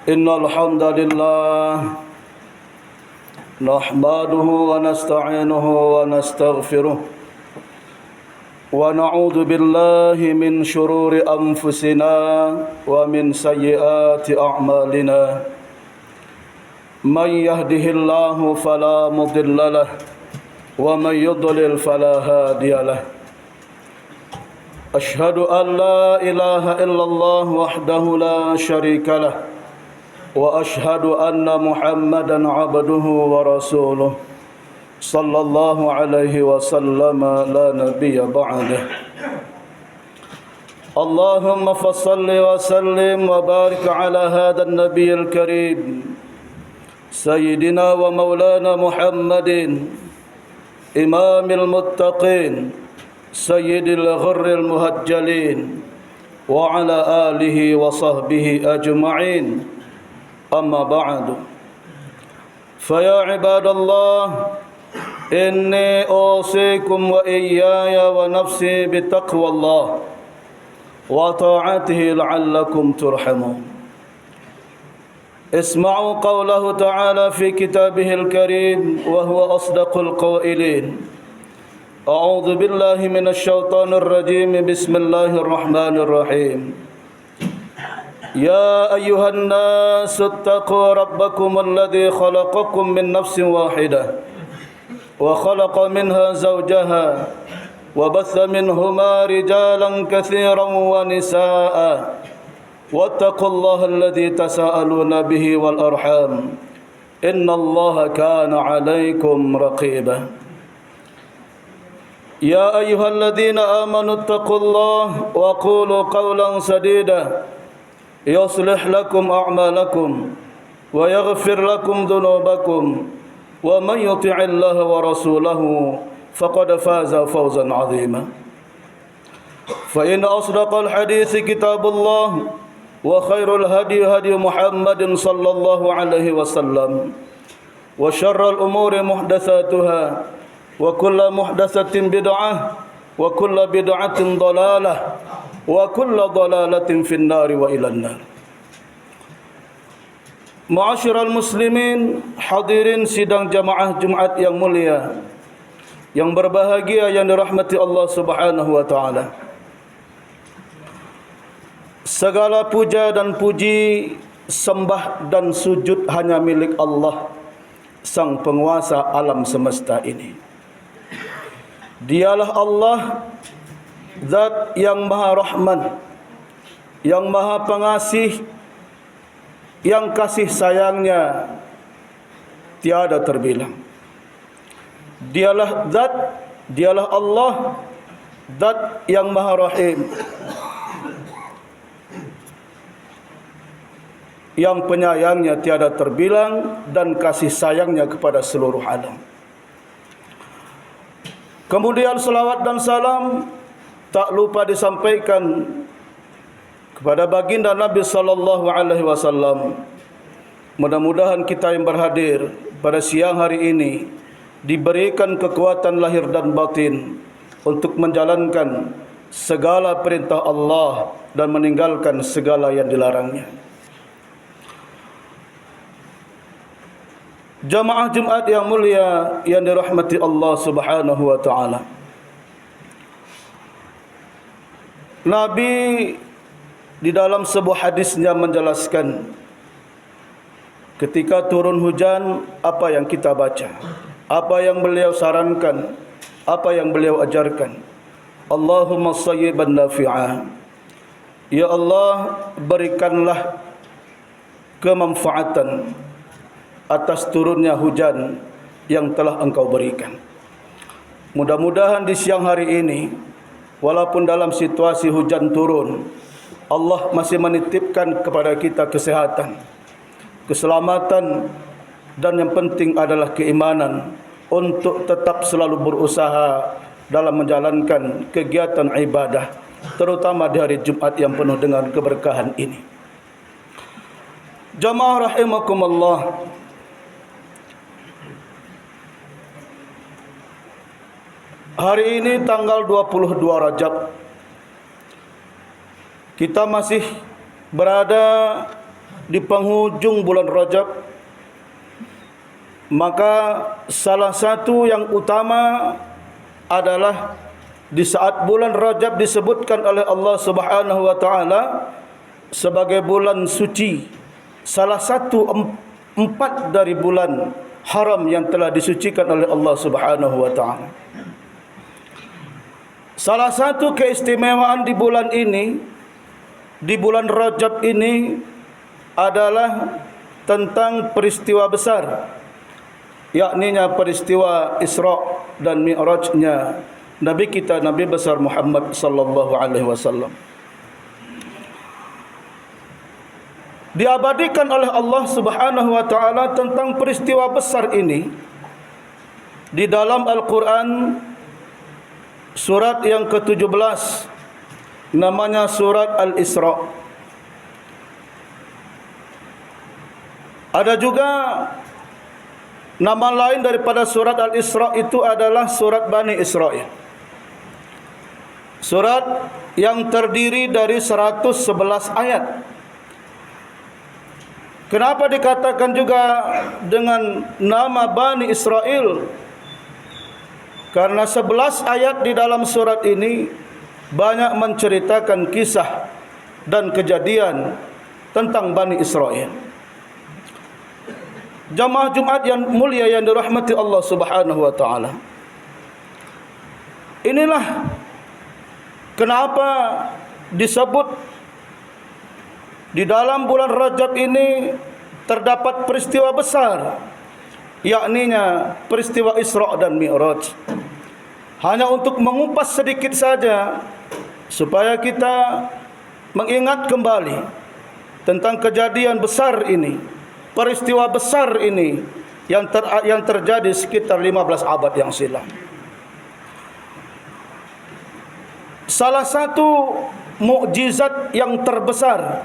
إن الحمد لله نحمده ونستعينه ونستغفره ونعوذ بالله من شرور أنفسنا ومن سيئات أعمالنا من يهده الله فلا مضل له ومن يضلل فلا هادي له أشهد أن لا إله إلا الله وحده لا شريك له وأشهد أن محمدا عبده ورسوله صلى الله عليه وسلم لا نبي بعده اللهم فصل وسلم وبارك على هذا النبي الكريم سيدنا ومولانا محمد إمام المتقين سيد الغر المهجلين وعلى آله وصحبه أجمعين أما بعد فيا عباد الله إني أوصيكم وإياي ونفسي بتقوى الله وطاعته لعلكم ترحمون اسمعوا قوله تعالى في كتابه الكريم وهو أصدق القائلين أعوذ بالله من الشيطان الرجيم بسم الله الرحمن الرحيم يا أيها الناس اتقوا ربكم الذي خلقكم من نفس واحدة وخلق منها زوجها وبث منهما رجالا كثيرا ونساء واتقوا الله الذي تساءلون به والأرحام إن الله كان عليكم رقيبا يا أيها الذين آمنوا اتقوا الله وقولوا قولا سديدا يصلح لكم أعمالكم ويغفر لكم ذنوبكم ومن يطع الله ورسوله فقد فاز فوزا عظيما فإن أصدق الحديث كتاب الله وخير الهدي هدي محمد صلى الله عليه وسلم وشر الأمور محدثاتها وكل محدثة بدعة وكل بدعة ضلالة وكل ضلالة في النار وإلى النار. Ma'asyiral muslimin, hadirin sidang jamaah Jumat yang mulia, yang berbahagia, yang dirahmati Allah Subhanahu wa taala. Segala puja dan puji, sembah dan sujud hanya milik Allah, Sang Penguasa alam semesta ini. Dialah Allah, Zat yang Maha Rahman, yang Maha Pengasih, yang kasih sayangnya tiada terbilang. Dialah Zat, dialah Allah, Zat yang Maha Rahim, yang penyayangnya tiada terbilang dan kasih sayangnya kepada seluruh alam. Kemudian salawat dan salam tak lupa disampaikan kepada baginda Nabi sallallahu alaihi wasallam. Mudah-mudahan kita yang berhadir pada siang hari ini diberikan kekuatan lahir dan batin untuk menjalankan segala perintah Allah dan meninggalkan segala yang dilarangnya. Jamaah Jumat yang mulia yang dirahmati Allah Subhanahu wa taala. Nabi di dalam sebuah hadisnya menjelaskan ketika turun hujan apa yang kita baca, apa yang beliau sarankan, apa yang beliau ajarkan. Allahumma sayyiban nafi'a. Ya Allah, berikanlah kemanfaatan atas turunnya hujan yang telah Engkau berikan. Mudah-mudahan di siang hari ini, walaupun dalam situasi hujan turun, Allah masih menitipkan kepada kita kesehatan, keselamatan, dan yang penting adalah keimanan untuk tetap selalu berusaha dalam menjalankan kegiatan ibadah, terutama di hari Jumat yang penuh dengan keberkahan ini. Jamaah rahimakumullah, hari ini tanggal 22 Rajab, kita masih berada di penghujung bulan Rajab, maka salah satu yang utama adalah di saat bulan Rajab disebutkan oleh Allah Subhanahu wa taala sebagai bulan suci, salah satu empat dari bulan haram yang telah disucikan oleh Allah Subhanahu wa taala. Salah satu keistimewaan di bulan ini, di bulan Rajab ini, adalah tentang peristiwa besar, yakninya peristiwa Isra dan Mi'rajnya Nabi kita, Nabi besar Muhammad sallallahu alaihi wasallam. Diabadikan oleh Allah Subhanahu wa taala tentang peristiwa besar ini di dalam Al-Quran, surat yang ke-17, namanya surat Al-Isra. Ada juga nama lain daripada surat Al-Isra itu adalah surat Bani Israil. Surat yang terdiri dari 111 ayat. Kenapa dikatakan juga dengan nama Bani Israil? Karena 11 ayat di dalam surat ini banyak menceritakan kisah dan kejadian tentang Bani Israil. Jamaah Jumat yang mulia yang dirahmati Allah Subhanahu wa taala, inilah kenapa disebut di dalam bulan Rajab ini terdapat peristiwa besar, yakninya peristiwa Isra dan Mi'raj. Hanya untuk mengupas sedikit saja supaya kita mengingat kembali tentang kejadian besar ini, peristiwa besar ini yang terjadi sekitar 15 abad yang silam. Salah satu mukjizat yang terbesar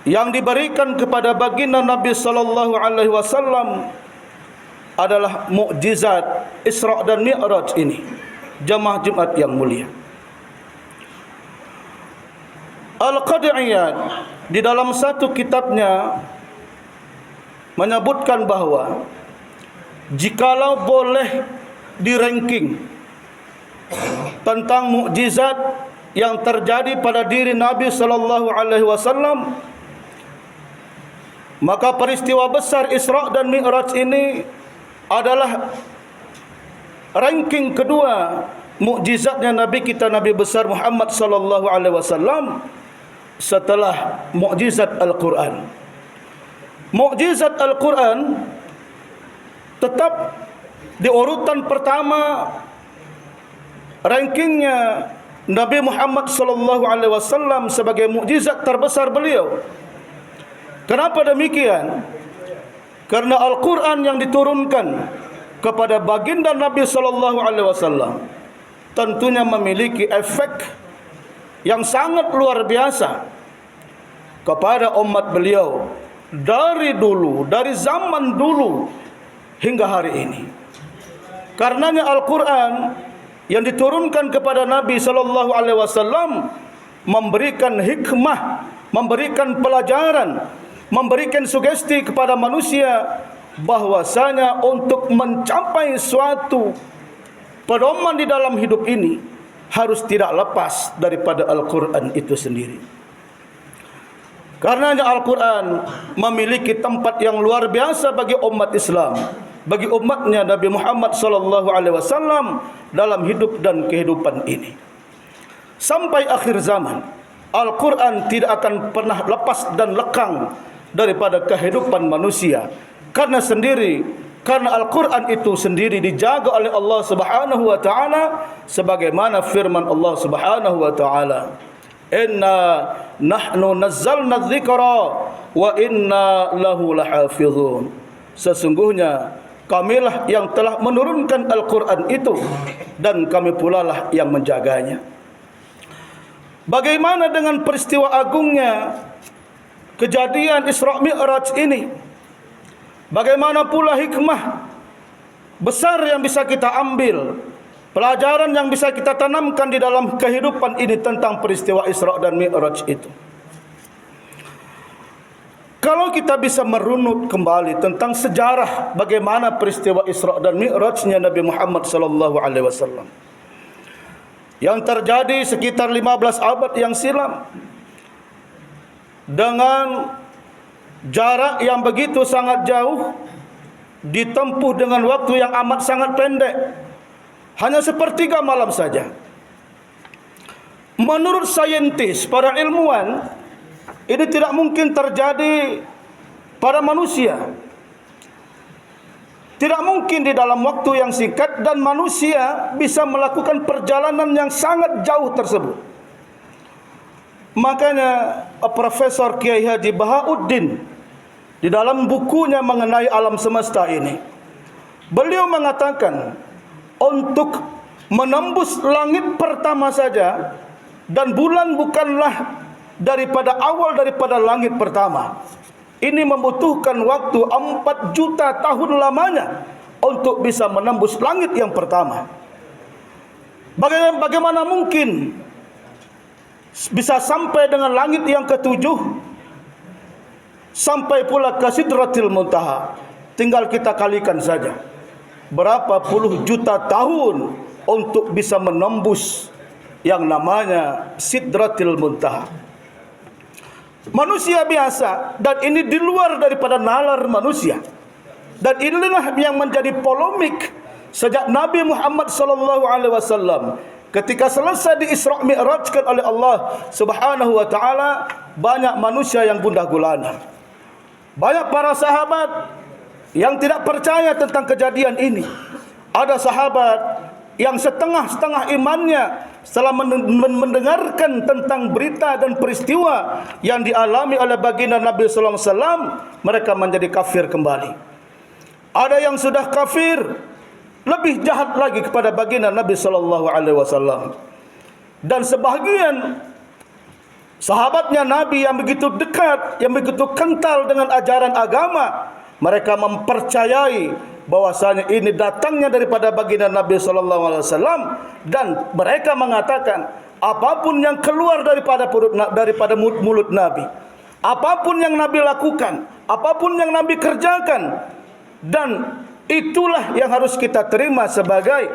yang diberikan kepada baginda Nabi sallallahu alaihi wasallam adalah mukjizat Isra dan Mi'raj ini. Jamaah Jumat yang mulia, Al-Qad'iyat di dalam satu kitabnya menyebutkan bahawa jikalau boleh di-ranking tentang mukjizat yang terjadi pada diri Nabi sallallahu alaihi wasallam, maka peristiwa besar Isra dan Mi'raj ini adalah ranking kedua mukjizatnya Nabi kita, Nabi besar Muhammad sallallahu alaihi wasallam, setelah mukjizat Al-Quran. Mukjizat Al-Quran tetap di urutan pertama rankingnya Nabi Muhammad sallallahu alaihi wasallam sebagai mukjizat terbesar beliau. Kenapa demikian? Karena Al-Quran yang diturunkan kepada baginda Nabi sallallahu alaihi wasallam tentunya memiliki efek yang sangat luar biasa kepada umat beliau dari dulu, dari zaman dulu hingga hari ini. Karenanya Al-Quran yang diturunkan kepada Nabi sallallahu alaihi wasallam memberikan hikmah, memberikan pelajaran, memberikan sugesti kepada manusia bahwasanya untuk mencapai suatu pedoman di dalam hidup ini harus tidak lepas daripada Al-Quran itu sendiri. Karenanya Al-Quran memiliki tempat yang luar biasa bagi umat Islam, bagi umatnya Nabi Muhammad SAW dalam hidup dan kehidupan ini. Sampai akhir zaman, Al-Quran tidak akan pernah lepas dan lekang daripada kehidupan manusia. Karena Al-Quran itu sendiri dijaga oleh Allah Subhanahu wa taala sebagaimana firman Allah Subhanahu wa taala, "Inna nahnu nazzalna dzikra wa inna lahu lahafizun." Sesungguhnya kamilah yang telah menurunkan Al-Quran itu dan kami pula lah yang menjaganya. Bagaimana dengan peristiwa agungnya kejadian Isra Mi'raj ini? Bagaimana pula hikmah besar yang bisa kita ambil, pelajaran yang bisa kita tanamkan di dalam kehidupan ini tentang peristiwa Isra dan Mi'raj itu? Kalau kita bisa merunut kembali tentang sejarah bagaimana peristiwa Isra dan Mi'rajnya Nabi Muhammad sallallahu alaihi wasallam yang terjadi sekitar 15 abad yang silam, dengan jarak yang begitu sangat jauh, ditempuh dengan waktu yang amat sangat pendek, hanya sepertiga malam saja. Menurut saintis, para ilmuwan, ini tidak mungkin terjadi pada manusia. Tidak mungkin di dalam waktu yang singkat dan manusia bisa melakukan perjalanan yang sangat jauh tersebut. Makanya Profesor Kiai Haji Bahauddin di dalam bukunya mengenai alam semesta ini, beliau mengatakan untuk menembus langit pertama saja, dan bulan bukanlah daripada langit pertama. Ini membutuhkan waktu 4 juta tahun lamanya untuk bisa menembus langit yang pertama. Bagaimana mungkin bisa sampai dengan langit yang ke-7, sampai pula ke Sidratil Muntaha? Tinggal kita kalikan saja berapa puluh juta tahun untuk bisa menembus yang namanya Sidratil Muntaha. Manusia biasa, dan ini di luar daripada nalar manusia. Dan inilah yang menjadi polemik sejak Nabi Muhammad sallallahu alaihi wasallam ketika selesai di Isra Mi'rajkan oleh Allah Subhanahu wa taala, banyak manusia yang gundah gulana. Banyak para sahabat yang tidak percaya tentang kejadian ini. Ada sahabat yang setengah-setengah imannya setelah mendengarkan tentang berita dan peristiwa yang dialami oleh baginda Nabi sallallahu alaihi wasallam, mereka menjadi kafir kembali. Ada yang sudah kafir lebih jahat lagi kepada baginda Nabi sallallahu alaihi wasallam. Dan sebahagian sahabatnya Nabi yang begitu dekat, yang begitu kental dengan ajaran agama, mereka mempercayai bahwasanya ini datangnya daripada baginda Nabi sallallahu alaihi wasallam, dan mereka mengatakan apapun yang keluar daripada mulut Nabi, apapun yang Nabi lakukan, apapun yang Nabi kerjakan, dan itulah yang harus kita terima sebagai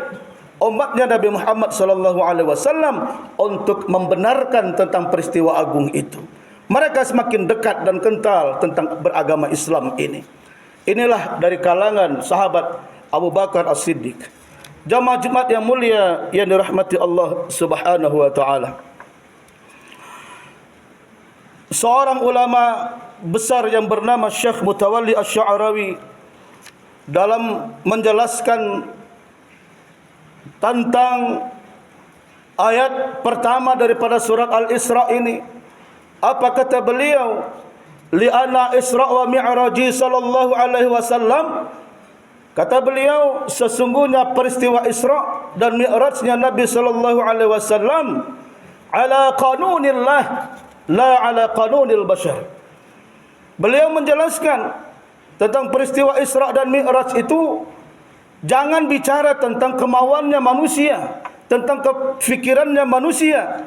umatnya Nabi Muhammad sallallahu alaihi wasallam untuk membenarkan tentang peristiwa agung itu. Mereka semakin dekat dan kental tentang beragama Islam ini. Inilah dari kalangan sahabat Abu Bakar As-Siddiq. Jamaah Jumat yang mulia yang dirahmati Allah Subhanahu wa taala. Seorang ulama besar yang bernama Syekh Mutawalli Asy-Sya'rawi dalam menjelaskan tentang ayat pertama daripada surat Al-Isra ini, apa kata beliau? Li'anna Isra wa Mi'raji sallallahu alaihi wasallam, kata beliau, sesungguhnya peristiwa Isra dan Mi'rajnya Nabi sallallahu alaihi wasallam ala qanunillah la ala qanunil bashar. Beliau menjelaskan tentang peristiwa Isra dan Mi'raj itu jangan bicara tentang kemauannya manusia, tentang kefikirannya manusia,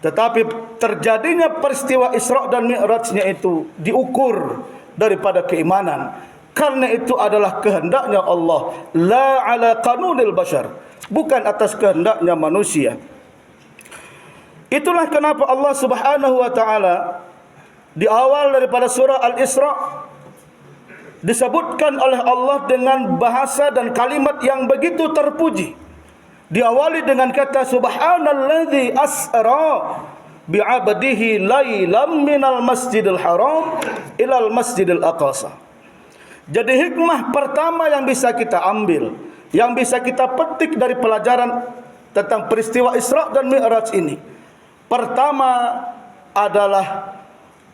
tetapi terjadinya peristiwa Isra dan Mi'rajnya itu diukur daripada keimanan. Karena itu adalah kehendaknya Allah, la ala qanunil bashar, bukan atas kehendaknya manusia. Itulah kenapa Allah Subhanahu wa taala di awal daripada surah Al-Isra disebutkan oleh Allah dengan bahasa dan kalimat yang begitu terpuji. Diawali dengan kata subhanalladzi asra bi'abdihi lailam minal masjidil haram ilal masjidil aqsa. Jadi hikmah pertama yang bisa kita ambil, yang bisa kita petik dari pelajaran tentang peristiwa Isra dan Mi'raj ini, pertama adalah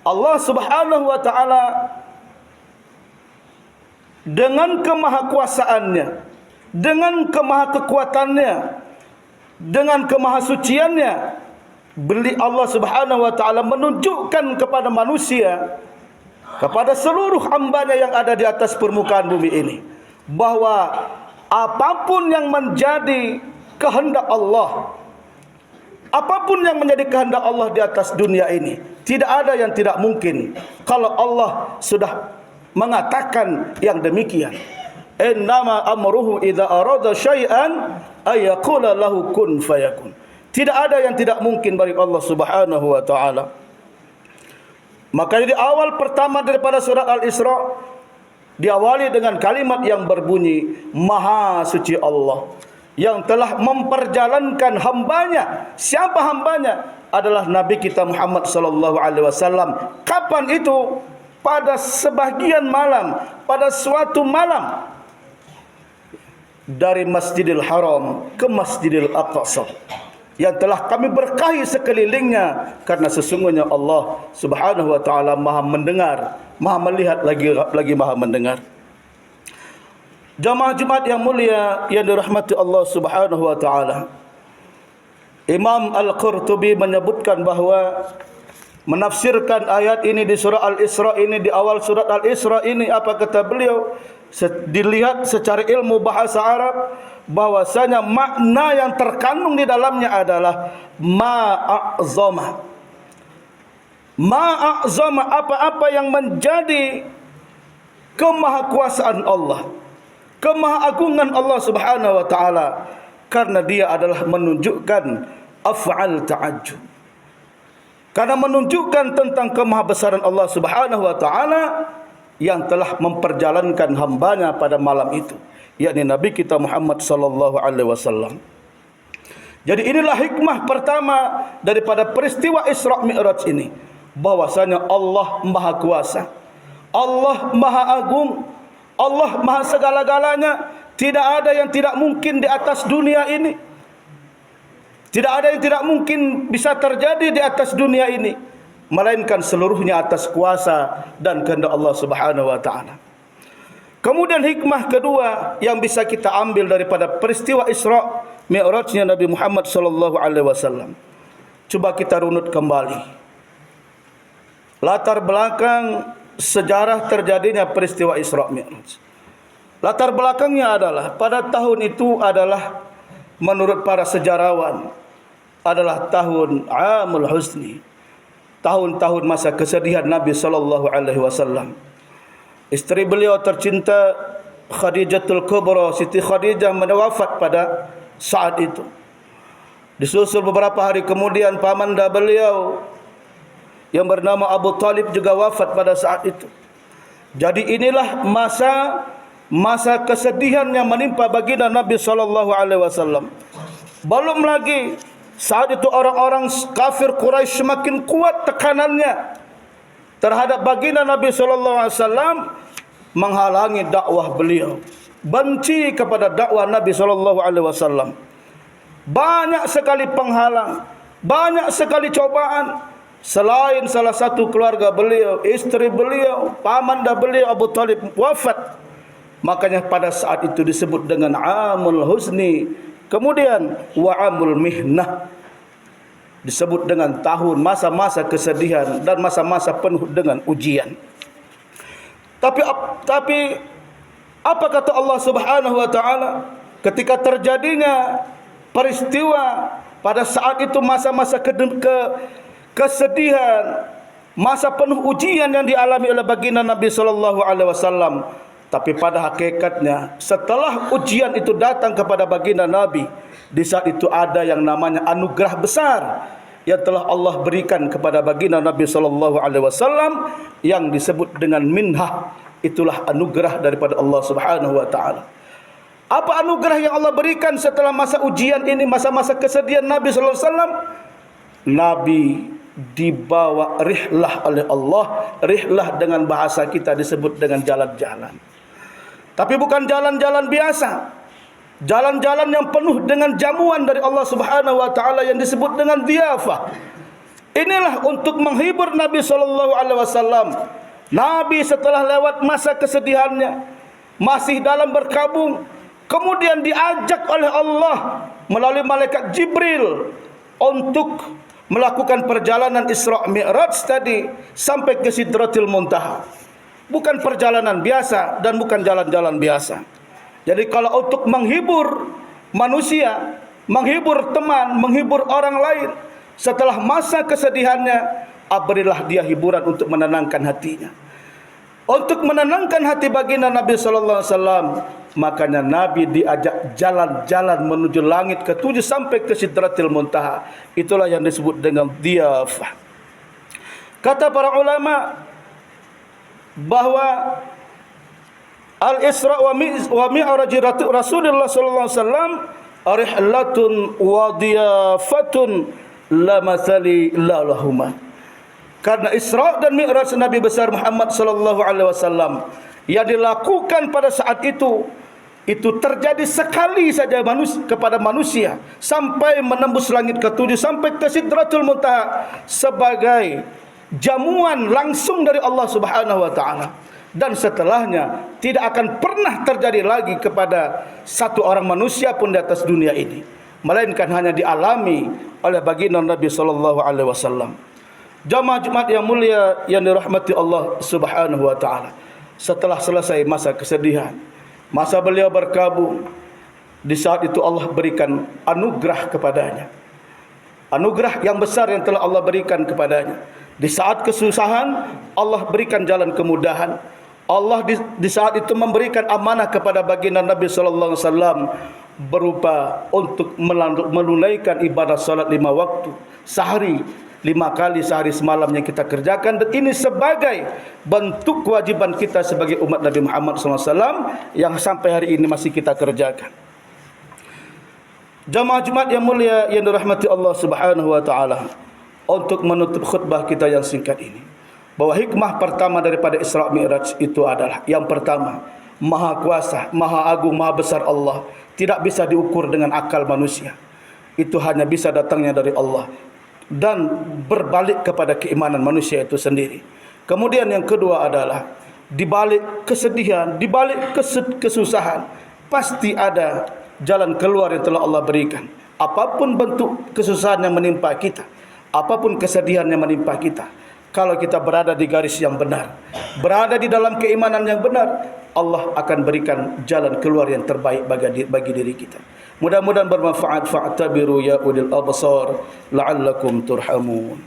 Allah Subhanahu wa taala dengan kemahakuasaannya, dengan kemahakekuatannya, dengan kemahasuciannya, Allah Subhanahu wa taala menunjukkan kepada manusia, kepada seluruh hambanya yang ada di atas permukaan bumi ini, bahwa apapun yang menjadi kehendak Allah, Apapun yang menjadi kehendak Allah di atas dunia ini, tidak ada yang tidak mungkin kalau Allah sudah mengatakan yang demikian. Innama amruhu idza arada syai'an ayyaqula lahu kun fayakun. Tidak ada yang tidak mungkin bagi Allah Subhanahu wa taala. Maka di awal pertama daripada surat Al-Isra diawali dengan kalimat yang berbunyi Maha suci Allah yang telah memperjalankan hambanya. Siapa hambanya? Adalah Nabi kita Muhammad sallallahu alaihi wasallam. Kapan itu? Pada sebahagian malam, pada suatu malam, dari Masjidil Haram ke Masjidil Aqsa, yang telah kami berkahi sekelilingnya, karena sesungguhnya Allah Subhanahu wa taala Maha mendengar, Maha melihat, lagi Maha mendengar. Jamaah Jumat yang mulia yang dirahmati Allah Subhanahu wa taala, Imam Al-Qurtubi menyebutkan bahawa menafsirkan ayat ini di surah Al-Isra ini, di awal surat Al-Isra ini, apa kata beliau? Dilihat secara ilmu bahasa Arab, bahwasanya makna yang terkandung di dalamnya adalah ma'azama. Ma'azama, apa-apa yang menjadi kemahakuasaan Allah, kemahaagungan Allah Subhanahu wa taala, karena dia adalah menunjukkan af'al ta'ajjub. Karena menunjukkan tentang kemahabesaran Allah Subhanahu wa taala yang telah memperjalankan hambanya pada malam itu, yakni Nabi kita Muhammad sallallahu alaihi wasallam. Jadi inilah hikmah pertama daripada peristiwa Isra Mi'raj ini, bahwasanya Allah Maha Kuasa, Allah Maha Agung, Allah Maha segala-galanya. Tidak ada yang tidak mungkin di atas dunia ini. Tidak ada yang tidak mungkin bisa terjadi di atas dunia ini, melainkan seluruhnya atas kuasa dan kehendak Allah Subhanahu wa taala. Kemudian hikmah kedua yang bisa kita ambil daripada peristiwa Isra Mi'rajnya Nabi Muhammad sallallahu alaihi wasallam. Coba kita runut kembali latar belakang sejarah terjadinya peristiwa Isra Mi'raj. Latar belakangnya adalah pada tahun itu adalah menurut para sejarawan adalah tahun Amul Huzni, tahun-tahun masa kesedihan Nabi sallallahu alaihi wasallam. Isteri beliau tercinta Khadijatul Kubra, Siti Khadijah, wafat pada saat itu. Disusul beberapa hari kemudian pamanda beliau yang bernama Abu Talib juga wafat pada saat itu. Jadi inilah masa kesedihan yang menimpa baginda Nabi sallallahu alaihi wasallam. Belum lagi saat itu orang-orang kafir Quraisy semakin kuat tekanannya terhadap baginda Nabi sallallahu alaihi wasallam, menghalangi dakwah beliau, benci kepada dakwah Nabi sallallahu alaihi wasallam. Banyak sekali penghalang, banyak sekali cobaan. Selain salah satu keluarga beliau, istri beliau, pamanda beliau Abu Talib wafat. Makanya pada saat itu disebut dengan Amul Huzni. Kemudian wa Amul Mihnah, disebut dengan tahun masa-masa kesedihan dan masa-masa penuh dengan ujian. Tapi apa kata Allah Subhanahu wa taala ketika terjadinya peristiwa pada saat itu, masa-masa kesedihan, masa penuh ujian yang dialami oleh baginda Nabi sallallahu alaihi wasallam. Tapi pada hakikatnya setelah ujian itu datang kepada baginda Nabi, di saat itu ada yang namanya anugerah besar yang telah Allah berikan kepada baginda Nabi sallallahu alaihi wasallam yang disebut dengan minhah. Itulah anugerah daripada Allah Subhanahu wa taala. Apa anugerah yang Allah berikan setelah masa ujian ini, masa-masa kesedihan Nabi sallallahu alaihi wasallam? Nabi dibawa rihlah oleh Allah. Rihlah dengan bahasa kita disebut dengan jalan-jalan. Tapi bukan jalan-jalan biasa. Jalan-jalan yang penuh dengan jamuan dari Allah Subhanahu wa taala yang disebut dengan dhiyafah. Inilah untuk menghibur Nabi sallallahu alaihi wasallam. Nabi setelah lewat masa kesedihannya, masih dalam berkabung, kemudian diajak oleh Allah melalui malaikat Jibril untuk melakukan perjalanan Isra Mi'raj tadi sampai ke Sidratil Muntaha. Bukan perjalanan biasa dan bukan jalan-jalan biasa. Jadi kalau untuk menghibur manusia, menghibur teman, menghibur orang lain. Setelah masa kesedihannya, berilah dia hiburan untuk menenangkan hatinya. Untuk menenangkan hati baginda Nabi sallallahu alaihi wasallam, makanya Nabi diajak jalan-jalan menuju langit ketujuh sampai ke Sidratil Muntaha. Itulah yang disebut dengan dhiyafah. Kata para ulama bahwa Al-Isra wa Mi'raj Rasulullah sallallahu alaihi wasallam rihlatun wa dhiyafatun la mathali la lahuma. Karena Isra dan Mi'raj Nabi besar Muhammad sallallahu alaihi wasallam yang dilakukan pada saat itu terjadi sekali saja kepada manusia sampai menembus langit ketujuh sampai ke Sidratul Muntaha sebagai jamuan langsung dari Allah Subhanahu wa taala. Dan setelahnya tidak akan pernah terjadi lagi kepada satu orang manusia pun di atas dunia ini, melainkan hanya dialami oleh baginda Nabi sallallahu alaihi wasallam. Jamaah Jumat yang mulia yang dirahmati Allah Subhanahu wa taala, setelah selesai masa kesedihan, masa beliau berkabung, di saat itu Allah berikan anugerah kepadanya. Anugerah yang besar yang telah Allah berikan kepadanya. Di saat kesusahan, Allah berikan jalan kemudahan. Allah di saat itu memberikan amanah kepada baginda Nabi sallallahu alaihi wasallam berupa untuk menunaikan ibadah salat 5 waktu sehari, 5 kali sehari semalam yang kita kerjakan, dan ini sebagai bentuk kewajiban kita sebagai umat Nabi Muhammad SAW yang sampai hari ini masih kita kerjakan. Jamaah Jumat yang mulia yang dirahmati Allah Subhanahu wa taala, untuk menutup khutbah kita yang singkat ini, bahwa hikmah pertama daripada Isra Mi'raj itu adalah yang pertama, Maha Kuasa, Maha Agung, Maha Besar Allah tidak bisa diukur dengan akal manusia. Itu hanya bisa datangnya dari Allah dan berbalik kepada keimanan manusia itu sendiri. Kemudian yang kedua adalah di balik kesedihan, di balik kesusahan, pasti ada jalan keluar yang telah Allah berikan. Apapun bentuk kesusahan yang menimpa kita, apapun kesedihan yang menimpa kita, kalau kita berada di garis yang benar, berada di dalam keimanan yang benar, Allah akan berikan jalan keluar yang terbaik bagi diri kita. Mudah-mudahan bermanfaat. Fa'tabiru ya ulil absar la'allakum turhamun.